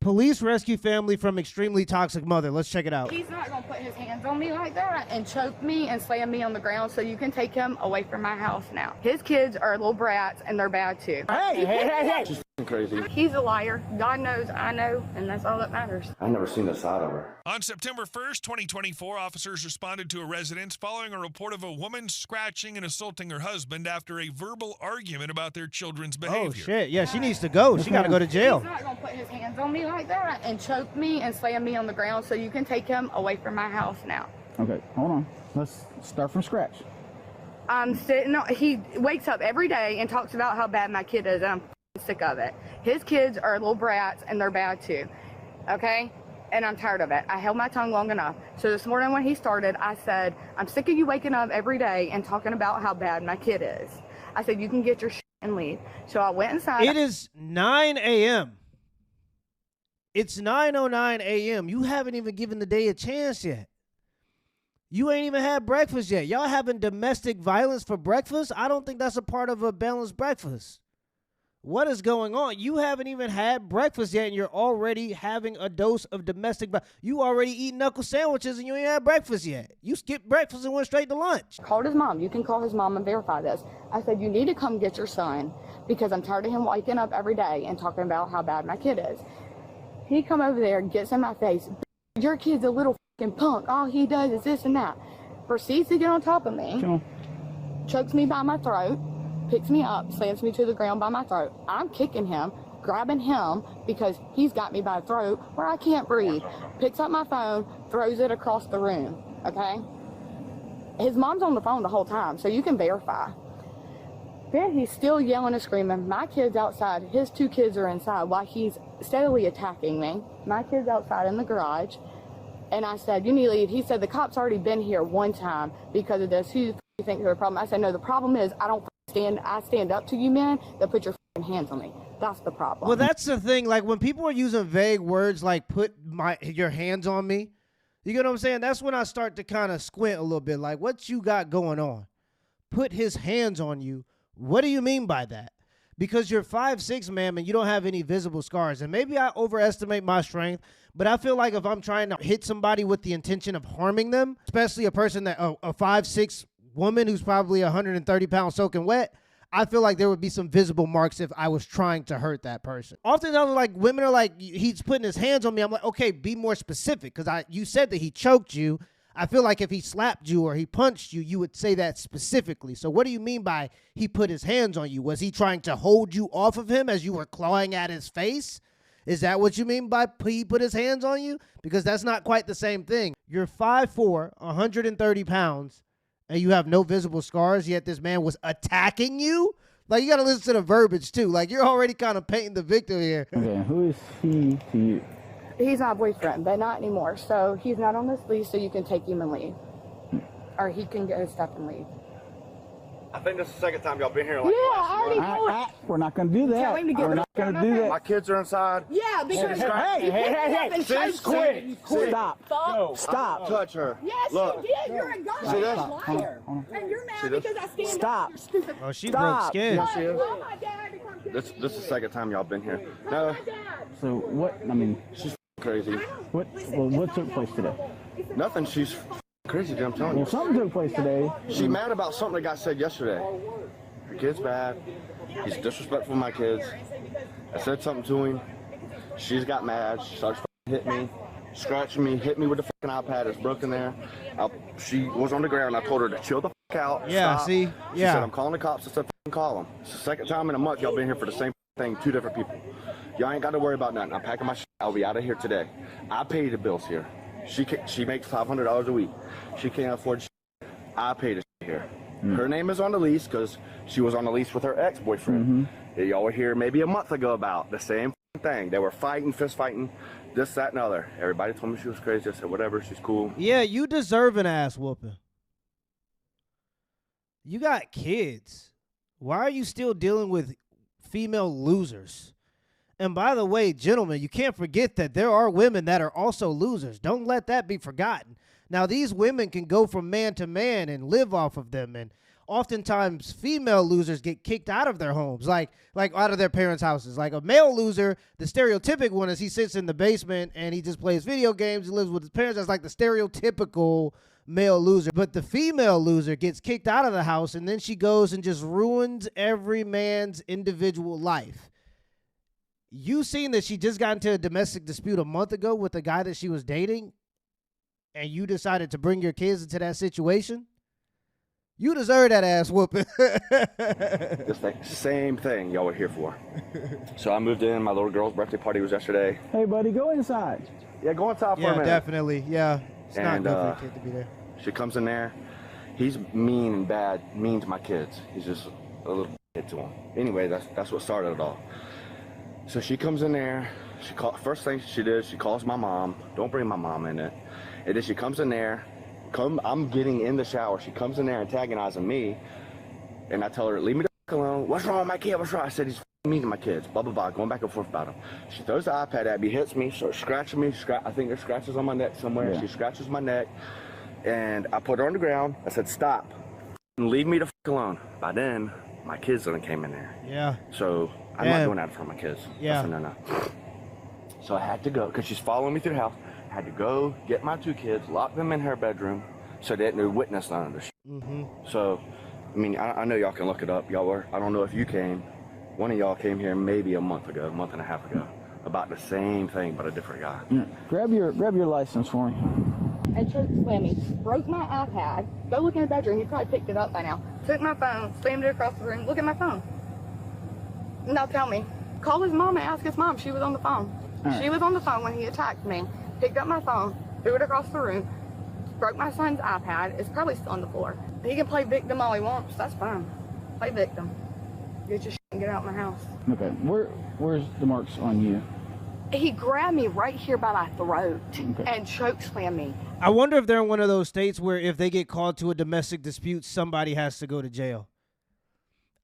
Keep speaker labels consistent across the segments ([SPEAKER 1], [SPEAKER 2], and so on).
[SPEAKER 1] Police rescue family from extremely toxic mother. Let's check it out.
[SPEAKER 2] He's not going to put his hands on me like that and choke me and slam me on the ground, so you can take him away from my house now. His kids are little brats, and they're bad too.
[SPEAKER 3] Hey. She's crazy.
[SPEAKER 2] He's a liar. God knows, I know, and that's all that matters.
[SPEAKER 3] I've never seen the side of her.
[SPEAKER 4] On September 1st, 2024, officers responded to a residence following a report of a woman scratching and assaulting her husband after a verbal argument about their children's behavior.
[SPEAKER 1] Oh, shit. Yeah, she needs to go. She got to go to jail.
[SPEAKER 2] He's not going to put his hands on me like that and choke me and slam me on the ground, so you can take him away from my house now.
[SPEAKER 5] Okay, hold on. Let's start from scratch.
[SPEAKER 2] I'm sitting. He wakes up every day and talks about how bad my kid is. I'm sick of it. His kids are little brats, and they're bad too. Okay? And I'm tired of it. I held my tongue long enough. So this morning when he started, I said, I'm sick of you waking up every day and talking about how bad my kid is. I said, you can get your shit and leave. So I went inside.
[SPEAKER 1] It is 9 a.m. It's 9:09 a.m. You haven't even given the day a chance yet. You ain't even had breakfast yet. Y'all having domestic violence for breakfast? I don't think that's a part of a balanced breakfast. What is going on? You haven't even had breakfast yet, and you're already having a dose of domestic violence. You already eat knuckle sandwiches, and you ain't had breakfast yet. You skipped breakfast and went straight to lunch.
[SPEAKER 2] Called his mom. You can call his mom and verify this. I said, you need to come get your son because I'm tired of him waking up every day and talking about how bad my kid is. He come over there and gets in my face. Your kid's a little fucking punk. All he does is this and that. Proceeds to get on top of me. Chokes me by my throat. Picks me up, slams me to the ground by my throat. I'm kicking him, grabbing him because he's got me by the throat where I can't breathe. Picks up my phone, throws it across the room, okay? His mom's on the phone the whole time, so you can verify. Then he's still yelling and screaming. My kid's outside. His two kids are inside while he's steadily attacking me. My kid's outside in the garage. And I said, you need to leave. He said, the cop's already been here one time because of this. Who do you think is the problem? I said, no, the problem is I stand up to you men that put your hands on me. That's the problem.
[SPEAKER 1] Well, that's the thing. Like, when people are using vague words like put your hands on me, you get what I'm saying? That's when I start to kind of squint a little bit. Like, what you got going on? Put his hands on you. What do you mean by that? Because you're 5'6", ma'am, and you don't have any visible scars. And maybe I overestimate my strength, but I feel like if I'm trying to hit somebody with the intention of harming them, especially a person that a 5'6" woman who's probably 130 pounds soaking wet, I feel like there would be some visible marks if I was trying to hurt that person. Oftentimes, like, women are like, he's putting his hands on me. I'm like, okay, be more specific, because you said that he choked you. I feel like if he slapped you or he punched you, you would say that specifically. So what do you mean by he put his hands on you? Was he trying to hold you off of him as you were clawing at his face? Is that what you mean by he put his hands on you? Because that's not quite the same thing. You're 5'4", 130 pounds, and you have no visible scars, yet this man was attacking you? Like, you got to listen to the verbiage, too. Like, you're already kind of painting the victim here.
[SPEAKER 5] Okay, who is he to you?
[SPEAKER 2] He's my boyfriend, but not anymore. So he's not on this lease, so you can take him and leave. Or he can get his stuff and leave.
[SPEAKER 3] I think this is the second time y'all been here.
[SPEAKER 2] Yeah, I already know.
[SPEAKER 5] We're not going to do that.
[SPEAKER 2] Tell him to get
[SPEAKER 5] We're not going to do that.
[SPEAKER 3] My kids are inside.
[SPEAKER 2] Yeah, because
[SPEAKER 5] Hey, quit. Stop.
[SPEAKER 3] No.
[SPEAKER 5] Stop.
[SPEAKER 3] Touch her.
[SPEAKER 2] Yes,
[SPEAKER 3] Look.
[SPEAKER 2] you did. You're a
[SPEAKER 3] See this?
[SPEAKER 2] liar. And you're mad because I stand
[SPEAKER 5] Stop.
[SPEAKER 2] up. You're stupid.
[SPEAKER 1] Oh, she
[SPEAKER 5] Stop.
[SPEAKER 1] broke skin.
[SPEAKER 3] She is.
[SPEAKER 2] Call my dad to come get
[SPEAKER 3] This
[SPEAKER 2] me.
[SPEAKER 3] is the second time y'all been here.
[SPEAKER 2] Call
[SPEAKER 3] No,
[SPEAKER 2] my dad.
[SPEAKER 5] So what, I mean,
[SPEAKER 3] she's crazy.
[SPEAKER 5] what took place today?
[SPEAKER 3] Nothing. She's crazy, I'm telling
[SPEAKER 5] Well,
[SPEAKER 3] you.
[SPEAKER 5] something took place today.
[SPEAKER 3] She mad about something that got said yesterday. Her kid's bad. He's disrespectful to my kids. I said something to him. She's got mad. She starts hitting me, scratching me, hit me with the fucking iPad. It's broken there. She was on the ground. I told her to chill the fuck out.
[SPEAKER 1] Yeah,
[SPEAKER 3] stop.
[SPEAKER 1] see?
[SPEAKER 3] She
[SPEAKER 1] Yeah.
[SPEAKER 3] said, I'm calling the cops. I said, call them. It's the second time in a month y'all been here for the same thing, two different people. Y'all ain't got to worry about nothing. I'm packing my shit. I'll be out of here today. I pay the bills here. She makes $500 a week. She can't afford shit. I pay the shit here. Her name is on the lease because she was on the lease with her ex-boyfriend. Y'all were here maybe a month ago about the same thing. They were fighting, fist fighting, this, that, and other. Everybody told me she was crazy. I said, whatever, she's cool.
[SPEAKER 1] Yeah, you deserve an ass whooping. You got kids. Why are you still dealing with female losers? And by the way, gentlemen, you can't forget that there are women that are also losers. Don't let that be forgotten. Now, these women can go from man to man and live off of them and oftentimes female losers get kicked out of their homes, like out of their parents' houses. Like a male loser, the stereotypical one is he sits in the basement and he just plays video games and lives with his parents. That's like the stereotypical male loser. But the female loser gets kicked out of the house, and then she goes and just ruins every man's individual life. You seen that she just got into a domestic dispute a month ago with the guy that she was dating, and you decided to bring your kids into that situation? You deserve that ass whooping.
[SPEAKER 3] This thing, same thing y'all were here for. So I moved in. My little girl's birthday party was yesterday.
[SPEAKER 5] Hey, buddy, go inside.
[SPEAKER 3] Yeah, go inside for a
[SPEAKER 1] Yeah,
[SPEAKER 3] minute.
[SPEAKER 1] definitely. Yeah, it's not
[SPEAKER 3] And,
[SPEAKER 1] good for a kid to be there.
[SPEAKER 3] She comes in there. He's mean and bad, mean to my kids. He's just a little kid to them. Anyway, that's what started it all. So she comes in there. First thing she did, she calls my mom. Don't bring my mom in it. And then she comes in there. I'm getting in the shower. She comes in there antagonizing me. And I tell her, leave me the f alone. What's wrong with my kid? What's wrong? I said, he's mean to my kids. Blah, blah, blah. Going back and forth about him. She throws the iPad at me, hits me, starts scratching me. I think there's scratches on my neck somewhere.
[SPEAKER 5] Yeah.
[SPEAKER 3] She scratches my neck. And I put her on the ground. I said, stop. Leave me the f alone. By then, my kids done came in there.
[SPEAKER 1] Yeah.
[SPEAKER 3] So I'm not doing that for my kids.
[SPEAKER 1] Yeah.
[SPEAKER 3] That's a no. So I had to go, because she's following me through the house. I had to go get my two kids, lock them in her bedroom, so they didn't witness none of this. So, I mean, I know y'all can look it up. I don't know if you came. One of y'all came here maybe a month and a half ago, about the same thing, but a different guy.
[SPEAKER 5] Yeah. Grab your license for me.
[SPEAKER 2] And choked slammed me, broke my iPad. Go look in the bedroom. He probably picked it up by now. Took my phone, slammed it across the room. Look at my phone. Now tell me, call his mom and ask his mom. She was on the phone.
[SPEAKER 5] Right.
[SPEAKER 2] She was on the phone when he attacked me. Picked up my phone, threw it across the room, broke my son's iPad. It's probably still on the floor. He can play victim all he wants. That's fine. Play victim. Get your shit and get out of my house.
[SPEAKER 5] Okay, where's the marks on you?
[SPEAKER 2] He grabbed me right here by my throat
[SPEAKER 5] Okay.
[SPEAKER 2] and choke slammed me.
[SPEAKER 1] I wonder if they're in one of those states where if they get called to a domestic dispute, somebody has to go to jail.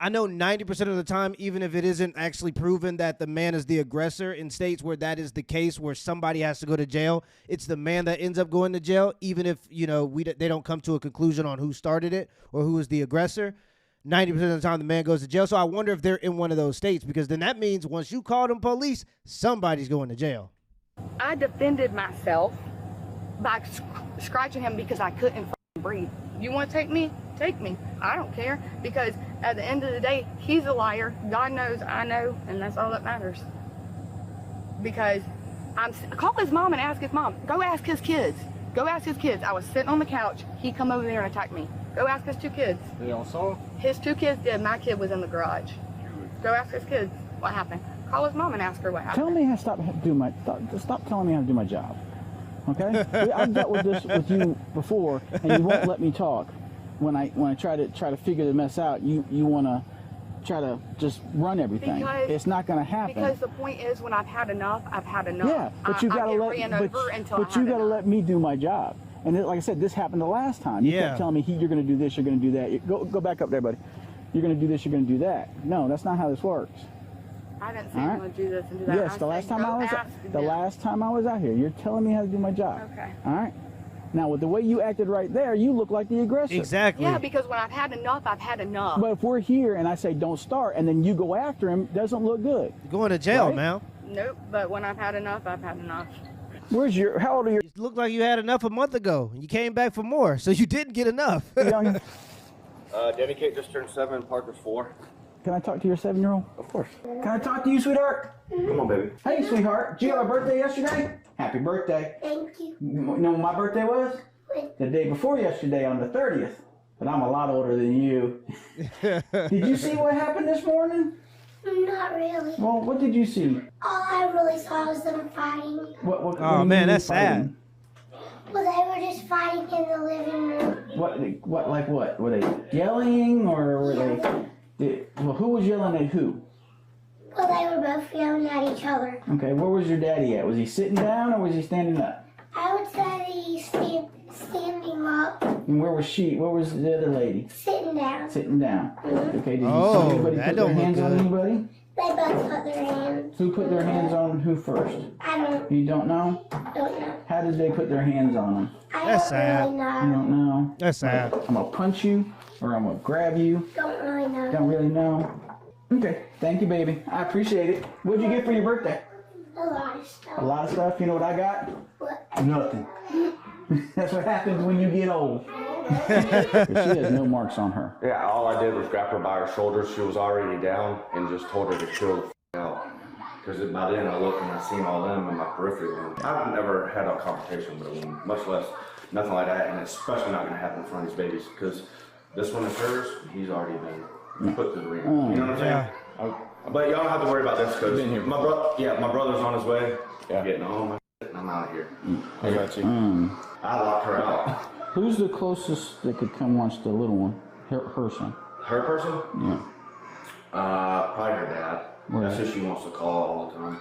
[SPEAKER 1] I know 90% of the time, even if it isn't actually proven that the man is the aggressor, in states where that is the case, where somebody has to go to jail, it's the man that ends up going to jail, even if, you know, they don't come to a conclusion on who started it or who is the aggressor. 90% of the time, the man goes to jail. So I wonder if they're in one of those states, because then that means once you call them police, somebody's going to jail.
[SPEAKER 2] I defended myself by scratching him because I couldn't breathe. You want to take me? Take me. I don't care, because at the end of the day, he's a liar. God knows, I know, and that's all that matters. Because call his mom and ask his mom. Go ask his kids. Go ask his kids. I was sitting on the couch. He come over there and attacked me. Go ask his two kids.
[SPEAKER 5] They all saw?
[SPEAKER 2] His two kids did. My kid was in the garage. Go ask his kids what happened. Call his mom and ask her what happened.
[SPEAKER 5] Tell me how to stop telling me how to do my job. Okay? I've dealt with this with you before, and you won't let me talk. When I try to figure the mess out, you want to try to just run everything.
[SPEAKER 2] Because-
[SPEAKER 5] it's not going to happen.
[SPEAKER 2] Because the point is, when I've had enough, I've had enough.
[SPEAKER 5] Yeah, but you
[SPEAKER 2] I
[SPEAKER 5] got to
[SPEAKER 2] get
[SPEAKER 5] let
[SPEAKER 2] ran
[SPEAKER 5] but,
[SPEAKER 2] over until
[SPEAKER 5] but
[SPEAKER 2] I
[SPEAKER 5] you
[SPEAKER 2] had
[SPEAKER 5] got to
[SPEAKER 2] enough.
[SPEAKER 5] let me do my job. And like I said, this happened the last time. You
[SPEAKER 1] Yeah.
[SPEAKER 5] kept telling me, you're going to do this, you're going to do that. Go back up there, buddy. You're going to do this, you're going to do that. No, that's not how this works.
[SPEAKER 2] I didn't say
[SPEAKER 5] All
[SPEAKER 2] I'm
[SPEAKER 5] right.
[SPEAKER 2] going to do this and do that.
[SPEAKER 5] Yes,
[SPEAKER 2] I
[SPEAKER 5] the last
[SPEAKER 2] said,
[SPEAKER 5] time
[SPEAKER 2] go
[SPEAKER 5] I was
[SPEAKER 2] ask
[SPEAKER 5] the
[SPEAKER 2] them.
[SPEAKER 5] last time I was out here, you're telling me how to do my job.
[SPEAKER 2] Okay.
[SPEAKER 5] All right. Now, with the way you acted right there, you look like the aggressor.
[SPEAKER 1] Exactly.
[SPEAKER 2] Yeah, because when I've had enough, I've had enough.
[SPEAKER 5] But if we're here and I say don't start, and then you go after him, doesn't look good.
[SPEAKER 1] You're going to jail,
[SPEAKER 5] Right?
[SPEAKER 1] man.
[SPEAKER 2] Nope, but when I've had enough, I've had enough.
[SPEAKER 5] How old are your
[SPEAKER 1] It looked like you had enough a month ago, and you came back for more, so you didn't get enough.
[SPEAKER 5] young?
[SPEAKER 3] Danny Kate just turned 7, Parker's 4.
[SPEAKER 5] Can I talk to your 7-year-old?
[SPEAKER 3] Of course.
[SPEAKER 5] Can I talk to you, sweetheart?
[SPEAKER 3] Come on, baby.
[SPEAKER 5] Hey, sweetheart. Did you have a birthday yesterday? Happy birthday.
[SPEAKER 6] Thank you.
[SPEAKER 5] You know when my birthday was?
[SPEAKER 6] When?
[SPEAKER 5] The day before yesterday on the 30th. But I'm a lot older than you. Did you see what happened this morning?
[SPEAKER 6] Not really.
[SPEAKER 5] Well, what did you see?
[SPEAKER 6] All I really saw was them fighting.
[SPEAKER 5] What do
[SPEAKER 1] Oh,
[SPEAKER 5] you
[SPEAKER 1] man,
[SPEAKER 5] mean
[SPEAKER 1] that's
[SPEAKER 5] fighting?
[SPEAKER 6] Well, they were just fighting in the living room.
[SPEAKER 5] What? Were they yelling or were well, who was yelling at who?
[SPEAKER 6] Well, they were both yelling at each other.
[SPEAKER 5] Okay, where was your daddy at? Was he sitting down or was he standing up?
[SPEAKER 6] I would say he's standing up,
[SPEAKER 5] And where was she? Where was the other lady?
[SPEAKER 6] sitting down.
[SPEAKER 5] Sitting down. Okay, did you
[SPEAKER 1] Oh,
[SPEAKER 5] see anybody
[SPEAKER 1] that
[SPEAKER 5] put their
[SPEAKER 1] don't look
[SPEAKER 5] hands on
[SPEAKER 1] good.
[SPEAKER 5] anybody?
[SPEAKER 6] They both put their hands.
[SPEAKER 5] Who put their hands on who first?
[SPEAKER 6] I don't
[SPEAKER 5] You don't know?
[SPEAKER 6] know.
[SPEAKER 5] How did they put their hands on them?
[SPEAKER 6] I
[SPEAKER 1] That's
[SPEAKER 6] don't
[SPEAKER 1] sad.
[SPEAKER 6] really
[SPEAKER 5] You
[SPEAKER 6] know.
[SPEAKER 5] don't know.
[SPEAKER 1] That's sad.
[SPEAKER 5] I'm gonna punch you Or I'm gonna grab you?
[SPEAKER 6] Don't really know.
[SPEAKER 5] Don't really know. Okay, thank you, baby. I appreciate it. What'd you get for your birthday?
[SPEAKER 6] A lot of stuff.
[SPEAKER 5] A lot of stuff. You know what I got?
[SPEAKER 6] What?
[SPEAKER 5] Nothing. That's what happens when you get old. But she has no marks on her.
[SPEAKER 3] Yeah, all I did was grab her by her shoulders. She was already down, and just told her to chill the f out. Because by then I looked and I seen all them in my peripheral. I've never had a confrontation with a woman, much less nothing like that, and it's especially not going to happen in front of these babies. Because this one is hers, he's already been put to the ring. You know what I'm saying?
[SPEAKER 1] Yeah.
[SPEAKER 3] But y'all don't have to worry about this because my brother's on his way. Getting all my shit, and I'm out of here.
[SPEAKER 7] I got you.
[SPEAKER 3] I locked her out.
[SPEAKER 5] Who's the closest that could come watch the little one? Her son.
[SPEAKER 3] Her person?
[SPEAKER 5] Yeah.
[SPEAKER 3] Probably her dad.
[SPEAKER 5] Right.
[SPEAKER 3] That's who she wants to call all the time.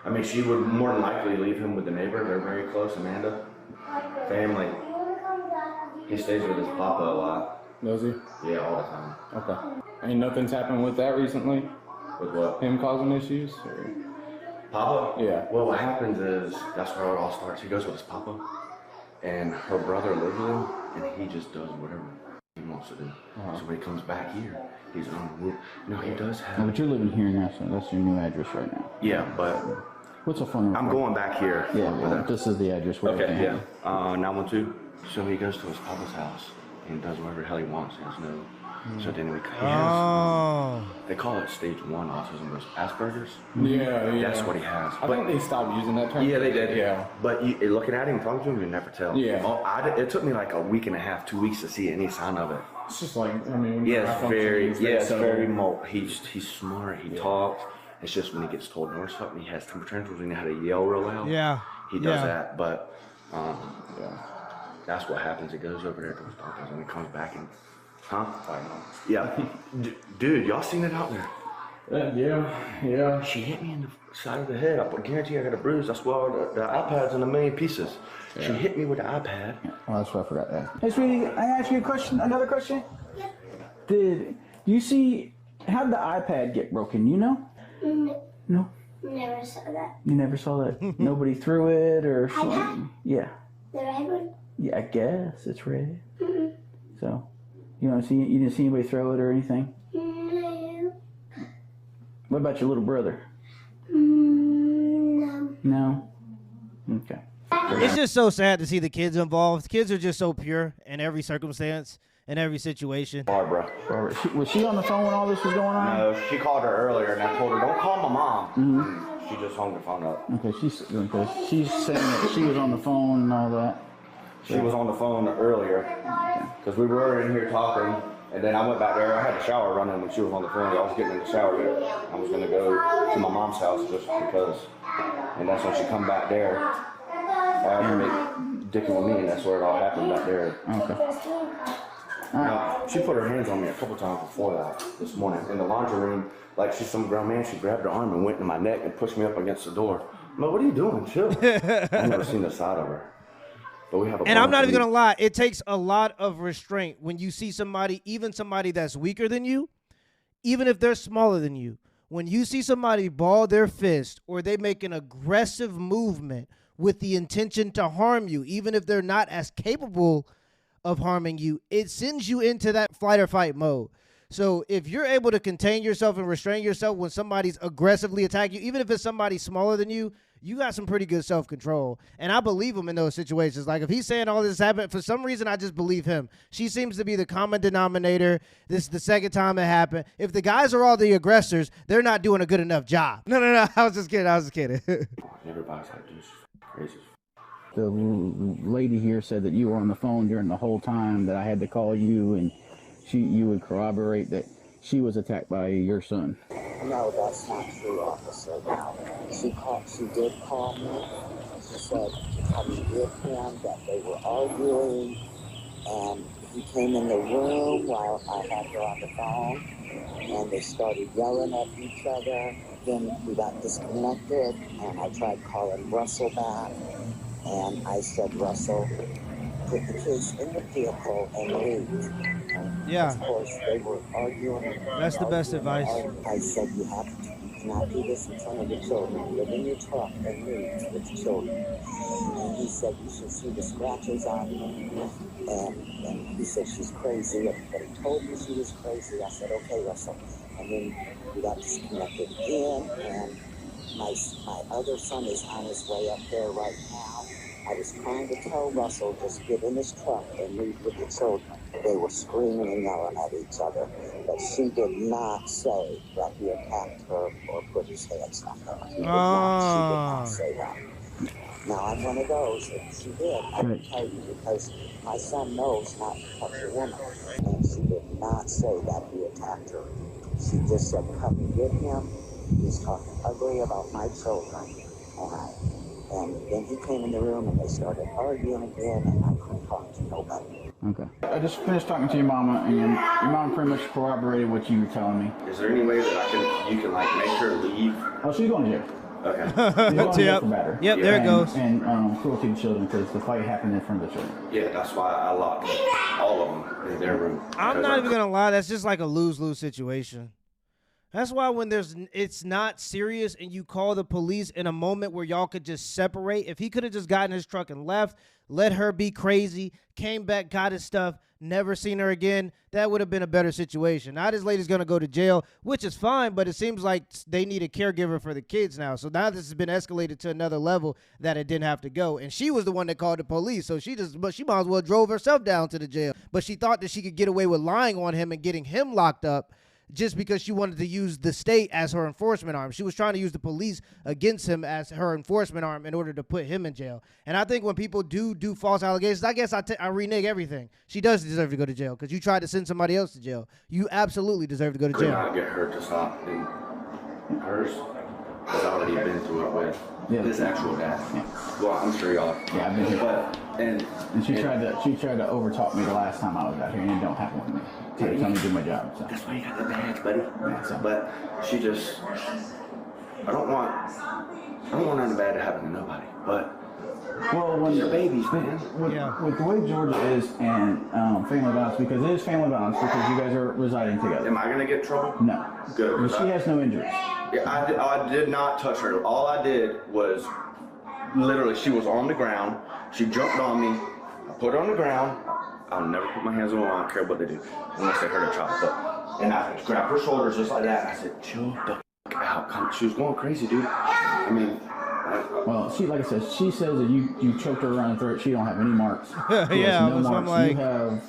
[SPEAKER 3] I mean, she would more than likely leave him with the neighbor. They're very close, Amanda. Family. He stays with his papa a lot.
[SPEAKER 7] Does he?
[SPEAKER 3] Yeah, all the time.
[SPEAKER 7] Okay. Ain't nothing's happened with that recently?
[SPEAKER 3] With what?
[SPEAKER 7] Him causing issues? Or?
[SPEAKER 3] Papa?
[SPEAKER 7] Yeah.
[SPEAKER 3] Well, what happens is, that's where it all starts. He goes with his papa, and her brother lives with him, and he just does whatever he wants to do. So when he comes back here, he's on. No, he does have.
[SPEAKER 5] Oh, but you're living here now, so that's your new address right now.
[SPEAKER 3] Yeah, but
[SPEAKER 5] What's the phone number?
[SPEAKER 3] I'm going back here.
[SPEAKER 5] Yeah, well, this is the address where
[SPEAKER 3] Okay,
[SPEAKER 5] everything
[SPEAKER 3] yeah. 912. So he goes to his papa's house and does whatever the hell he wants. He has no. So then he has. They call it stage 1 autism, but Asperger's.
[SPEAKER 7] Yeah.
[SPEAKER 3] That's what he has.
[SPEAKER 7] I think they stopped using that term.
[SPEAKER 3] Yeah, they did.
[SPEAKER 7] Yeah.
[SPEAKER 3] But looking at him, talking to him, you never tell.
[SPEAKER 7] Yeah.
[SPEAKER 3] It took me like a week and a half, 2 weeks to see any sign of it.
[SPEAKER 7] It's just like, I mean, when
[SPEAKER 3] Yeah, it's very,
[SPEAKER 7] so
[SPEAKER 3] he's smart, he talks. It's just when he gets told no or something, he has temper tantrums and he had to yell real loud.
[SPEAKER 1] Yeah.
[SPEAKER 3] He does that, but that's what happens. It goes over there to his papa's and it comes back and, yeah. Dude, y'all seen it out there?
[SPEAKER 7] Yeah.
[SPEAKER 3] She hit me in the side of the head. I guarantee you I got a bruise. I swallowed the iPad's in a million pieces. Yeah. She hit me with the iPad.
[SPEAKER 5] Oh, that's what I forgot that. Hey, sweetie, I ask you a question, another question? Did you see, how'd the iPad get broken? You know? No?
[SPEAKER 6] Never saw that.
[SPEAKER 5] You never saw that? Nobody threw it or something?
[SPEAKER 6] iPad?
[SPEAKER 5] Yeah.
[SPEAKER 6] The red one?
[SPEAKER 5] Yeah, I guess it's red. So, you don't see, you didn't see anybody throw it or anything?
[SPEAKER 6] No.
[SPEAKER 5] What about your little brother?
[SPEAKER 6] No.
[SPEAKER 5] No? Okay.
[SPEAKER 1] It's just so sad to see the kids involved. Kids are just so pure in every circumstance, in every situation.
[SPEAKER 3] Barbara.
[SPEAKER 5] Was she on the phone when all this was going on?
[SPEAKER 3] No, she called her earlier and I told her, don't call my mom. She just hung the phone up.
[SPEAKER 5] Okay, she's saying that she was on the phone and all that.
[SPEAKER 3] She was on the phone earlier because we were in here talking, and then I went back there. I had the shower running when she was on the phone. I was getting in the shower there. I was going to go to my mom's house just because, and that's when she come back there. Dicking with me, and that's where it all happened back there.
[SPEAKER 5] Okay.
[SPEAKER 3] Now, she put her hands on me a couple times before that this morning in the laundry room. Like she's some grown man. She grabbed her arm and went into my neck and pushed me up against the door. I'm like, what are you doing? Chill. I've never seen the side of her. But we have a
[SPEAKER 1] And I'm not even gonna lie, it takes a lot of restraint when you see somebody, even somebody that's weaker than you, even if they're smaller than you. When you see somebody ball their fist or they make an aggressive movement with the intention to harm you, even if they're not as capable of harming you, it sends you into that flight or fight mode. So if you're able to contain yourself and restrain yourself when somebody's aggressively attacking you, even if it's somebody smaller than you, you got some pretty good self-control. And I believe him in those situations. Like if he's saying all this happened, for some reason I just believe him. She seems to be the common denominator. This is the second time it happened. If the guys are all the aggressors, they're not doing a good enough job. No. I was just kidding.
[SPEAKER 3] Everybody's like, dude, crazy.
[SPEAKER 5] The lady here said that you were on the phone during the whole time that I had to call you, and you would corroborate that she was attacked by your son.
[SPEAKER 8] No, that's not true, officer. She did call me. She said coming with him, that they were arguing, and he came in the room while I had her on the phone, and they started yelling at each other. Then we got disconnected, and I tried calling Russell back, and I said, Russell, put the kids in the vehicle and leave.
[SPEAKER 1] Yeah.
[SPEAKER 8] Of course, they were arguing.
[SPEAKER 1] That's the best advice.
[SPEAKER 8] I said, you have to be cannot do this in front of the children. Live in your truck and leave with the children. And he said, you should see the scratches on me. And he said, she's crazy. Everybody told me she was crazy. I said, okay, Russell. And then we got disconnected again. And my other son is on his way up there right now. I was trying to tell Russell, just get in his truck and leave with the children. They were screaming and yelling at each other. But she did not say that he attacked her or put his hands on her. She did not say that. Now, I'm one of those. If she did, I can tell you, because my son knows not to touch a woman. And she did not say that he attacked her. She just said, come and get him. He's talking ugly about my children. And then he came in the room and they started arguing again, and I couldn't talk to nobody.
[SPEAKER 5] Okay. I just finished talking to your mama, and your mom pretty much corroborated what you were telling me.
[SPEAKER 3] Is there any way that you can like make her leave?
[SPEAKER 5] Oh, she's going to jail.
[SPEAKER 3] Okay.
[SPEAKER 5] She's going to jail for battery.
[SPEAKER 1] Yep, there it goes.
[SPEAKER 5] And cruelty to children, because the fight happened in front of the children.
[SPEAKER 3] Yeah, that's why I locked all of them in their room.
[SPEAKER 1] I'm not even gonna lie. That's just like a lose-lose situation. That's why when it's not serious and you call the police in a moment where y'all could just separate. If he could have just gotten his truck and left, let her be crazy, came back, got his stuff, never seen her again, that would have been a better situation. Now this lady's going to go to jail, which is fine, but it seems like they need a caregiver for the kids now. So now this has been escalated to another level that it didn't have to go. And she was the one that called the police, so she might as well drove herself down to the jail. But she thought that she could get away with lying on him and getting him locked up just because she wanted to use the state as her enforcement arm. She was trying to use the police against him as her enforcement arm in order to put him in jail. And I think when people do false allegations, I guess I renege everything. She does deserve to go to jail because you tried to send somebody else to jail. You absolutely deserve to go to jail.
[SPEAKER 3] Could not get her to stop. And hers has already been through it with his actual dad.
[SPEAKER 5] Yeah.
[SPEAKER 3] Well, I'm sure y'all.
[SPEAKER 5] Yeah, I've been here.
[SPEAKER 3] But, and
[SPEAKER 5] she tried to overtalk me the last time I was out here, and it don't happen with me. Tried to tell me to do my job. So.
[SPEAKER 3] That's why you got the badge, buddy.
[SPEAKER 5] Yeah, so.
[SPEAKER 3] But she just, I don't want nothing bad to happen to nobody. But
[SPEAKER 5] well, when
[SPEAKER 3] they're babies, man.
[SPEAKER 5] With the way Georgia is and family violence, because it is family violence, because you guys are residing together.
[SPEAKER 3] Am I gonna get in trouble?
[SPEAKER 5] No.
[SPEAKER 3] Good.
[SPEAKER 5] But she has no injuries.
[SPEAKER 3] Yeah, I did not touch her. All I did was literally, she was on the ground. She jumped on me. I put her on the ground. I'll never put my hands on her. I don't care what they do, unless they hurt a child. And I grabbed her shoulders just like that. And I said, chill the f out. She was going crazy, dude. I mean,
[SPEAKER 5] well, like I said, she says that you choked her around the throat. She don't have any marks.
[SPEAKER 1] Yeah,
[SPEAKER 5] no marks.
[SPEAKER 1] like...
[SPEAKER 5] You have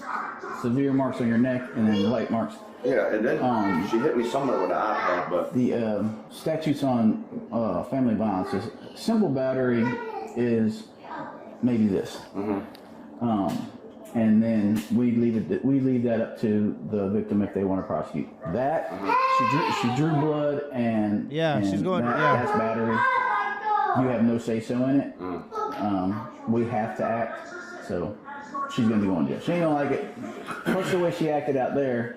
[SPEAKER 5] severe marks on your neck and then light marks.
[SPEAKER 3] Yeah, and then she hit me somewhere with an iPad, but
[SPEAKER 5] the statutes on family violence is simple battery is maybe this. And then we leave that up to the victim if they want to prosecute. That she drew blood and
[SPEAKER 1] she's going.
[SPEAKER 5] That's battery. You have no say so in it. We have to act. So she's gonna be going to jail. She ain't gonna like it. Plus the way she acted out there,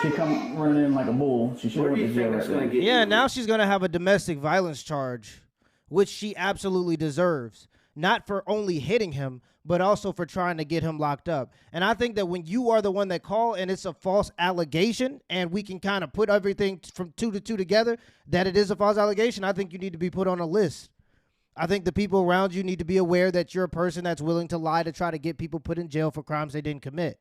[SPEAKER 5] she come running in like a bull. She should have went to jail right there.
[SPEAKER 1] Yeah, now she's gonna have a domestic violence charge, which she absolutely deserves. Not for only hitting him, but also for trying to get him locked up. And I think that when you are the one that called and it's a false allegation and we can kind of put everything from 2 to 2 together, that it is a false allegation, I think you need to be put on a list. I think the people around you need to be aware that you're a person that's willing to lie to try to get people put in jail for crimes they didn't commit.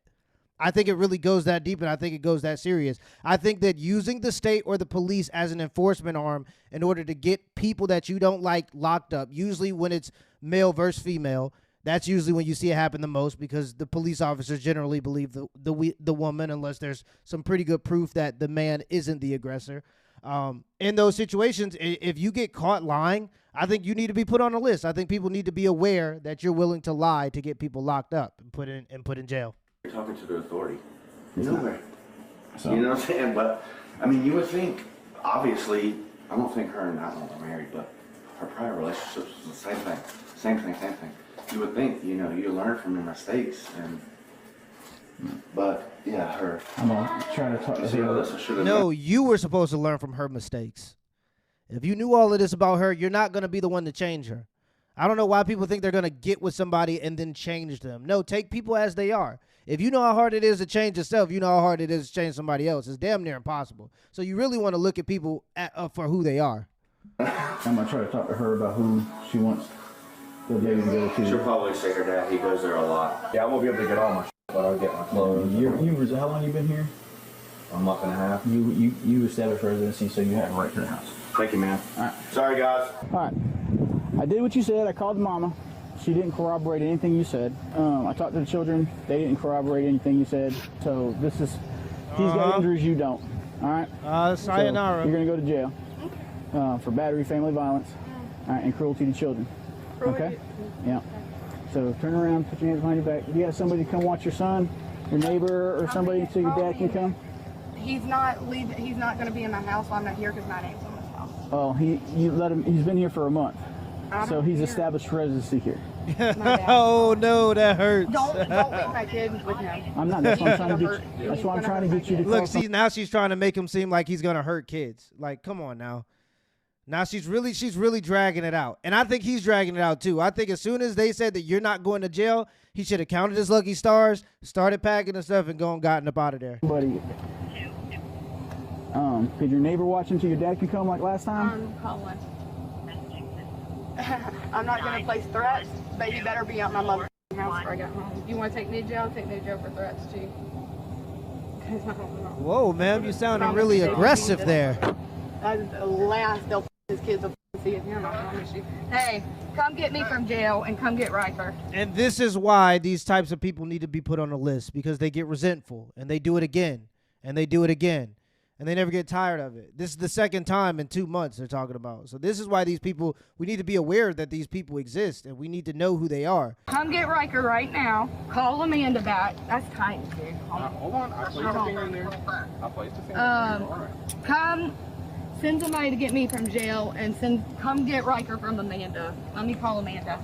[SPEAKER 1] I think it really goes that deep, and I think it goes that serious. I think that using the state or the police as an enforcement arm in order to get people that you don't like locked up, usually when it's male versus female, that's usually when you see it happen the most because the police officers generally believe the woman unless there's some pretty good proof that the man isn't the aggressor. In those situations, if you get caught lying, I think you need to be put on a list. I think people need to be aware that you're willing to lie to get people locked up and put in jail.
[SPEAKER 3] You're talking to the authority. Nowhere. So. You know what I'm saying? But, I mean, you would think, obviously, I don't think her and I were married, but her prior relationships was the same thing. Same thing. You would think, you learn from your mistakes. But, yeah, her.
[SPEAKER 5] I'm going to try to talk to her.
[SPEAKER 1] No, you were supposed to learn from her mistakes. If you knew all of this about her, you're not going to be the one to change her. I don't know why people think they're going to get with somebody and then change them. No, take people as they are. If you know how hard it is to change yourself, you know how hard it is to change somebody else. It's damn near impossible. So you really want to look at people for who they are.
[SPEAKER 5] I'm going to try to talk to her about who she wants the baby to go to.
[SPEAKER 3] She'll probably say her dad. He goes there a lot. Yeah, I won't be able to get all my shit, but I'll get my clothes.
[SPEAKER 5] How long you been here?
[SPEAKER 3] A month and a half.
[SPEAKER 5] You established residency, so you have a right to the house.
[SPEAKER 3] Thank you, man.
[SPEAKER 5] All right.
[SPEAKER 3] Sorry, guys.
[SPEAKER 5] All right. I did what you said. I called mama. She didn't corroborate anything you said. I talked to the children. They didn't corroborate anything you said. So this is, he's got injuries, you don't. All right?
[SPEAKER 1] Sayonara.
[SPEAKER 5] So you're going to go to jail for battery, family violence, all right, and cruelty to children. Okay? Yeah. So turn around, put your hands behind your back. If you have somebody to come watch your son, your neighbor, or somebody so your dad can come?
[SPEAKER 2] He's not leaving. He's not going to be in my house while I'm not here because my name's on this house.
[SPEAKER 5] Oh, you let him. He's been here for a month, so he's established residency here.
[SPEAKER 1] Oh no, that hurts.
[SPEAKER 2] Don't leave my kid with him.
[SPEAKER 5] I'm not. That's what I'm trying to get. That's why I'm trying to get you to
[SPEAKER 1] Look,
[SPEAKER 5] call
[SPEAKER 1] see, now she's trying to make him seem like he's gonna hurt kids. Like, come on now. Now she's really dragging it out, and I think he's dragging it out too. I think as soon as they said that you're not going to jail, he should have counted his lucky stars, started packing his stuff, and gotten up out of there.
[SPEAKER 5] Buddy, could your neighbor watch him till your dad can come like last time?
[SPEAKER 2] I'm calling. I'm not going to place threats, but you better be out my mother's house before I get home. You want to take me to jail? Take me to jail for threats too.
[SPEAKER 1] Whoa, ma'am, you sounding really aggressive there.
[SPEAKER 2] That's the last they'll his kids will see him. I promise you. Hey, come get me from jail and come get Riker.
[SPEAKER 1] And this is why these types of people need to be put on a list, because they get resentful and they do it again and they do it again. And they never get tired of it. This is the second time in 2 months they're talking about. So this is why these people, we need to be aware that these people exist, and we need to know who they are.
[SPEAKER 2] Come get Riker right now. Call Amanda back. That's tiny, dude.
[SPEAKER 7] Hold on. I'll place the finger in there. I'll place the finger in there.
[SPEAKER 2] Come, send somebody to get me from jail, and come get Riker from Amanda. Let me call Amanda.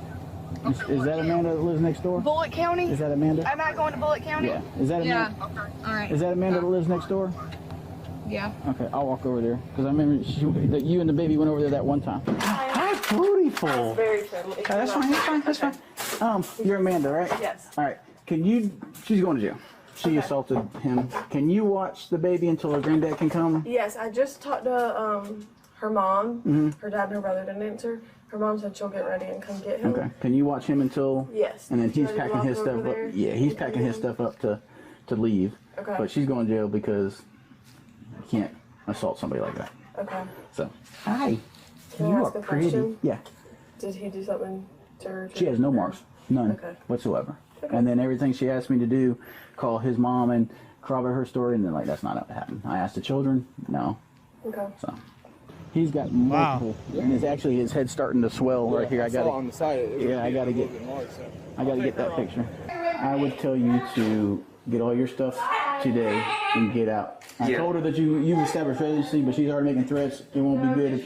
[SPEAKER 5] Is that Amanda that lives next door?
[SPEAKER 2] Bullitt County?
[SPEAKER 5] Is that Amanda?
[SPEAKER 2] Am I going to Bullitt County?
[SPEAKER 5] Yeah. Is that Amanda?
[SPEAKER 2] Yeah. Okay. All right.
[SPEAKER 5] Is that Amanda that lives next door?
[SPEAKER 2] Yeah.
[SPEAKER 5] Okay, I'll walk over there because I remember that you and the baby went over there that one time. How beautiful!
[SPEAKER 9] Very friendly.
[SPEAKER 5] That's fine. That's fine. You're Amanda, right?
[SPEAKER 9] Yes.
[SPEAKER 5] All right. She's going to jail. She assaulted him. Can you watch the baby until her granddad can come?
[SPEAKER 9] Yes, I just talked to her mom. Her dad and her brother didn't answer. Her mom said she'll get ready and come get him.
[SPEAKER 5] Okay. Can you watch him until?
[SPEAKER 9] Yes.
[SPEAKER 5] And then he's
[SPEAKER 9] Should I
[SPEAKER 5] packing his
[SPEAKER 9] walk
[SPEAKER 5] stuff
[SPEAKER 9] over
[SPEAKER 5] up.
[SPEAKER 9] there?
[SPEAKER 5] Yeah, he's packing his stuff up to leave.
[SPEAKER 9] Okay.
[SPEAKER 5] But she's going to jail because you can't assault somebody like that.
[SPEAKER 9] Okay.
[SPEAKER 5] So, hi.
[SPEAKER 9] Can
[SPEAKER 5] You
[SPEAKER 9] I
[SPEAKER 5] are
[SPEAKER 9] ask a
[SPEAKER 5] pretty.
[SPEAKER 9] question?
[SPEAKER 5] Yeah.
[SPEAKER 9] Did he do something to her?
[SPEAKER 5] She has no marks. None whatsoever. Okay. And then everything she asked me to do, call his mom and corroborate her story, and then like that's not what happened. I asked the children, no.
[SPEAKER 9] Okay.
[SPEAKER 5] So he's got multiple, and it's actually his head starting to swell right here. I got
[SPEAKER 7] on the side.
[SPEAKER 5] I got to get that picture. I would tell you to get all your stuff today and get out. I told her that you've established residency, but she's already making threats. It won't be good if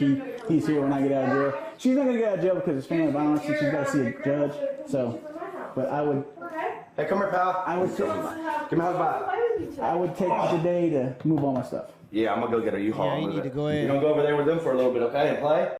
[SPEAKER 5] he's here when I get out of jail. She's not gonna get out of jail because it's family violence, and she's got to see a judge. So, but I would.
[SPEAKER 3] Hey, come here, pal. Give me a hug back.
[SPEAKER 5] I would take today to move all my stuff.
[SPEAKER 3] Yeah, I'm gonna go get a U-Haul.
[SPEAKER 1] Yeah, you need to go ahead.
[SPEAKER 3] You're gonna go over there with them for a little bit, okay, and play?